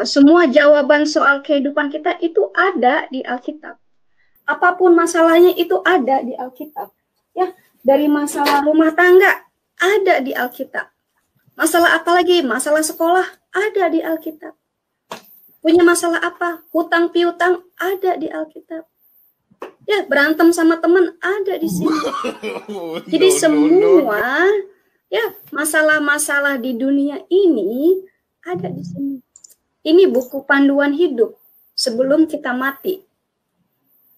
semua jawaban soal kehidupan kita itu ada di Alkitab. Apapun masalahnya itu ada di Alkitab. Ya, dari masalah rumah tangga ada di Alkitab. Masalah apa lagi? Masalah sekolah ada di Alkitab. Punya masalah apa? Hutang piutang ada di Alkitab. Ya, berantem sama teman ada di sini. Jadi semua ya masalah-masalah di dunia ini ada di sini. Ini buku panduan hidup sebelum kita mati.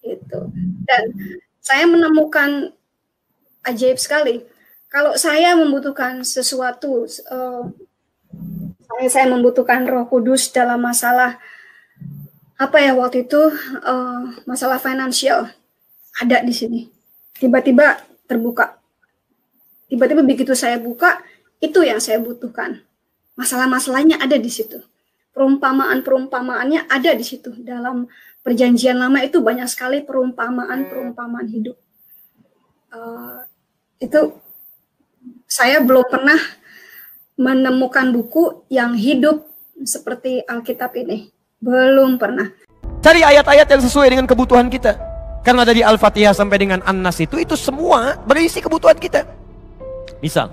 Itu. Dan saya menemukan ajaib sekali. Kalau saya membutuhkan sesuatu, saya membutuhkan Roh Kudus dalam masalah apa ya waktu itu, masalah finansial, ada di sini. Tiba-tiba terbuka. Tiba-tiba begitu saya buka, itu yang saya butuhkan. Masalah-masalahnya ada di situ. Perumpamaan-perumpamaannya ada di situ. Dalam Perjanjian Lama itu banyak sekali perumpamaan-perumpamaan hidup. Itu saya belum pernah menemukan buku yang hidup seperti Alkitab ini. Belum pernah. Cari ayat-ayat yang sesuai dengan kebutuhan kita. Karena dari Al-Fatihah sampai dengan An-Nas itu semua berisi kebutuhan kita. Misal,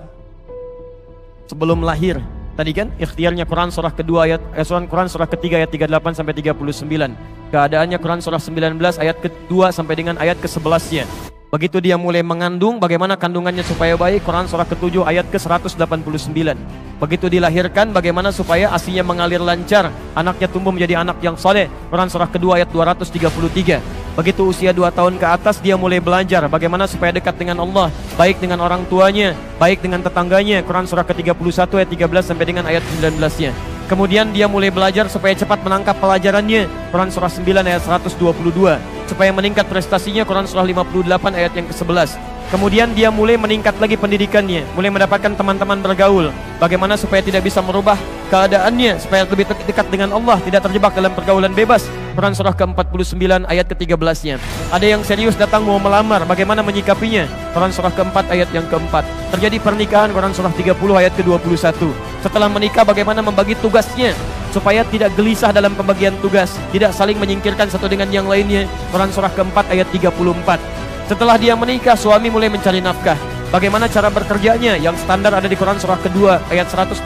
sebelum lahir, tadi kan ikhtiarnya Quran surah kedua ayat Quran surah ketiga ayat 38 sampai 39. Keadaannya Quran surah 19 ayat kedua sampai dengan ayat ke-11-nya. Begitu dia mulai mengandung, bagaimana kandungannya supaya baik, Quran surah ke-7 ayat ke-189. Begitu dilahirkan, bagaimana supaya ASINya mengalir lancar, anaknya tumbuh menjadi anak yang saleh, Quran surah kedua ayat 233. Begitu usia 2 tahun ke atas, dia mulai belajar bagaimana supaya dekat dengan Allah, baik dengan orang tuanya, baik dengan tetangganya, Quran surah ke-31 ayat 13 sampai dengan ayat 19-nya. Kemudian dia mulai belajar supaya cepat menangkap pelajarannya, Quran surah 9 ayat 122. Supaya meningkat prestasinya, Quran surah 58 ayat yang ke-11. Kemudian dia mulai meningkat lagi pendidikannya, mulai mendapatkan teman-teman bergaul. Bagaimana supaya tidak bisa merubah keadaannya, supaya lebih dekat dengan Allah, tidak terjebak dalam pergaulan bebas. Quran surah ke-49 ayat ke-13-nya. Ada yang serius datang mau melamar, bagaimana menyikapinya? Quran surah ke-4 ayat yang ke-4. Terjadi pernikahan, Quran surah 30 ayat ke-21. Setelah menikah, bagaimana membagi tugasnya supaya tidak gelisah dalam pembagian tugas, tidak saling menyingkirkan satu dengan yang lainnya. Quran surah ke-4 ayat 34. Setelah dia menikah, suami mulai mencari nafkah. Bagaimana cara bekerjanya? Yang standar ada di Quran surah kedua ayat 168.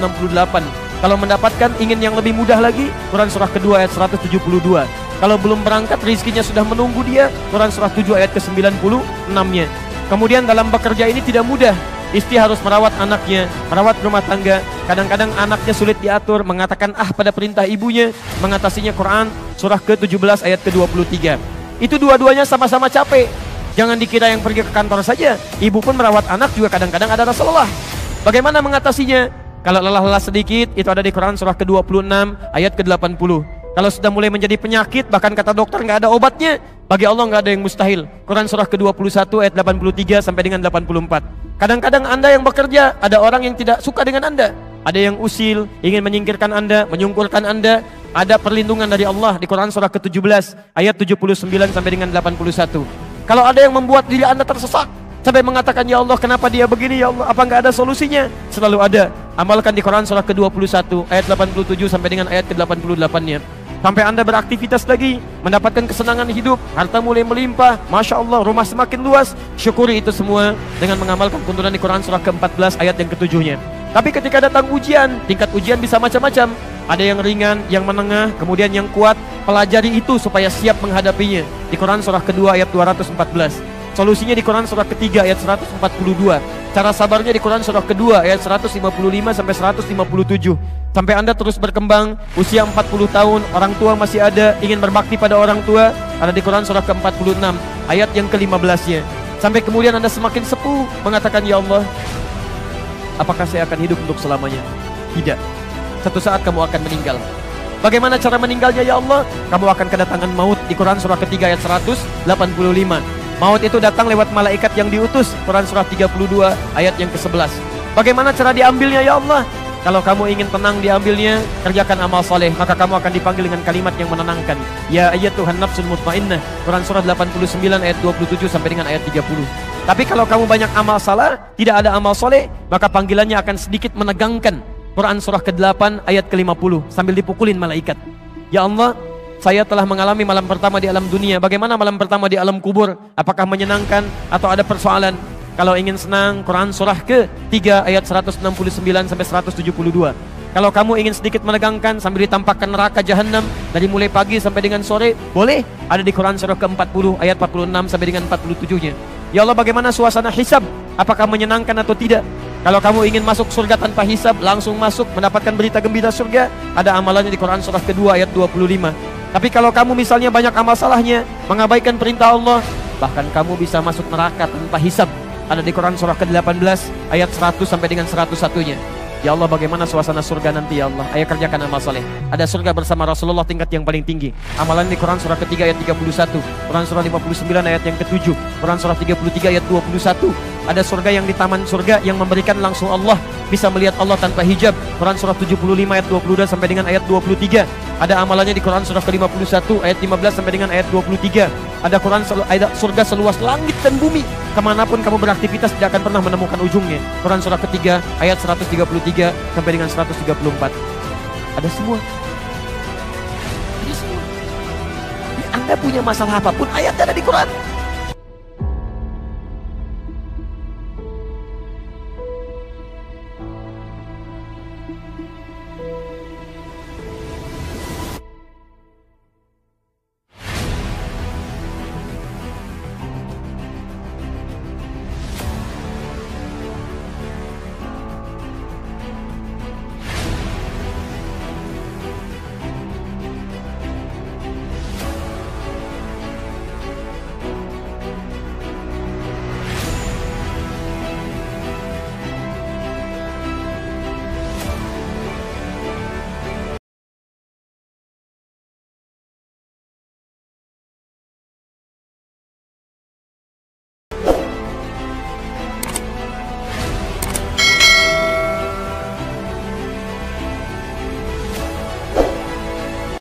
Kalau mendapatkan ingin yang lebih mudah lagi, Quran surah kedua ayat 172. Kalau belum berangkat, rizkinya sudah menunggu dia, Quran surah 7 ayat ke-96-nya. Kemudian dalam bekerja ini tidak mudah. Istri harus merawat anaknya, merawat rumah tangga. Kadang-kadang anaknya sulit diatur, mengatakan pada perintah ibunya. Mengatasinya Quran surah ke-17 ayat ke-23. Itu dua-duanya sama-sama capek. Jangan dikira yang pergi ke kantor saja, ibu pun merawat anak juga kadang-kadang ada rasa lelah. Bagaimana mengatasinya? Kalau lelah-lelah sedikit, itu ada di Quran surah ke-26 ayat ke-80. Kalau sudah mulai menjadi penyakit, bahkan kata dokter nggak ada obatnya, bagi Allah nggak ada yang mustahil. Quran surah ke-21 ayat 83 sampai dengan 84. Kadang-kadang Anda yang bekerja, ada orang yang tidak suka dengan Anda. Ada yang usil, ingin menyingkirkan Anda, menyungkurkan Anda. Ada perlindungan dari Allah di Quran surah ke-17 ayat 79 sampai dengan 81. Kalau ada yang membuat diri Anda tersesat sampai mengatakan, ya Allah kenapa dia begini, ya Allah apa nggak ada solusinya? Selalu ada. Amalkan di Quran surah ke-21 ayat 87 sampai dengan ayat ke-88-nya. Sampai Anda beraktivitas lagi, mendapatkan kesenangan hidup, harta mulai melimpah, Masya Allah, rumah semakin luas. Syukuri itu semua dengan mengamalkan tuntunan di Quran surah ke-14 ayat yang ke-7-nya. Tapi ketika datang ujian, tingkat ujian bisa macam-macam. Ada yang ringan, yang menengah, kemudian yang kuat. Pelajari itu supaya siap menghadapinya. Di Quran surah kedua ayat 214. Solusinya di Quran surah ketiga ayat 142. Cara sabarnya di Quran surah kedua ayat 155 sampai 157. Sampai Anda terus berkembang, usia 40 tahun, orang tua masih ada, ingin berbakti pada orang tua, ada di Quran surah ke-46 ayat yang ke-15-nya. Sampai kemudian Anda semakin sepuh, mengatakan, ya Allah, apakah saya akan hidup untuk selamanya? Tidak. Satu saat kamu akan meninggal. Bagaimana cara meninggalnya, ya Allah? Kamu akan kedatangan maut di Quran surah ketiga ayat 185. Maut itu datang lewat malaikat yang diutus, Quran surah 32 ayat yang ke-11. Bagaimana cara diambilnya, ya Allah? Kalau kamu ingin tenang diambilnya, kerjakan amal soleh, maka kamu akan dipanggil dengan kalimat yang menenangkan. Ya ayyatuhan nafsul mutmainnah, Quran surah 89 ayat 27 sampai dengan ayat 30. Tapi kalau kamu banyak amal salah, tidak ada amal soleh, maka panggilannya akan sedikit menegangkan. Quran surah ke-8 ayat ke-50 sambil dipukulin malaikat. Ya Allah, saya telah mengalami malam pertama di alam dunia. Bagaimana malam pertama di alam kubur? Apakah menyenangkan atau ada persoalan? Kalau ingin senang, Quran surah ke-3 ayat 169 sampai 172. Kalau kamu ingin sedikit menegangkan sambil ditampakkan neraka jahanam dari mulai pagi sampai dengan sore, boleh. Ada di Quran surah ke-40 ayat 46 sampai dengan 47-nya. Ya Allah, bagaimana suasana hisab? Apakah menyenangkan atau tidak? Kalau kamu ingin masuk surga tanpa hisab, langsung masuk mendapatkan berita gembira surga, ada amalannya di Quran surah ke-2 ayat 25. Tapi kalau kamu misalnya banyak amal salahnya, mengabaikan perintah Allah, bahkan kamu bisa masuk neraka tanpa hisab. Ada di Quran surah ke-18 ayat 100 sampai dengan 101-nya. Ya Allah, bagaimana suasana surga nanti ya Allah? Ayo kerjakan amal soleh. Ada surga bersama Rasulullah tingkat yang paling tinggi. Amalan di Quran surah ke-3 ayat 31, Quran surah 59 ayat yang ke-7, Quran surah 33 ayat 21. Ada surga yang di taman surga yang memberikan langsung Allah, bisa melihat Allah tanpa hijab. Quran surah 75 ayat 22 sampai dengan ayat 23. Ada amalannya di Quran surah ke-51 ayat 15 sampai dengan ayat 23. Ada ada surga seluas langit dan bumi. Kemanapun kamu beraktivitas tidak akan pernah menemukan ujungnya. Quran surah ke-3 ayat 133 sampai dengan 134. Ada semua. Ada semua. Anda punya masalah apapun, ayat ada di Quran.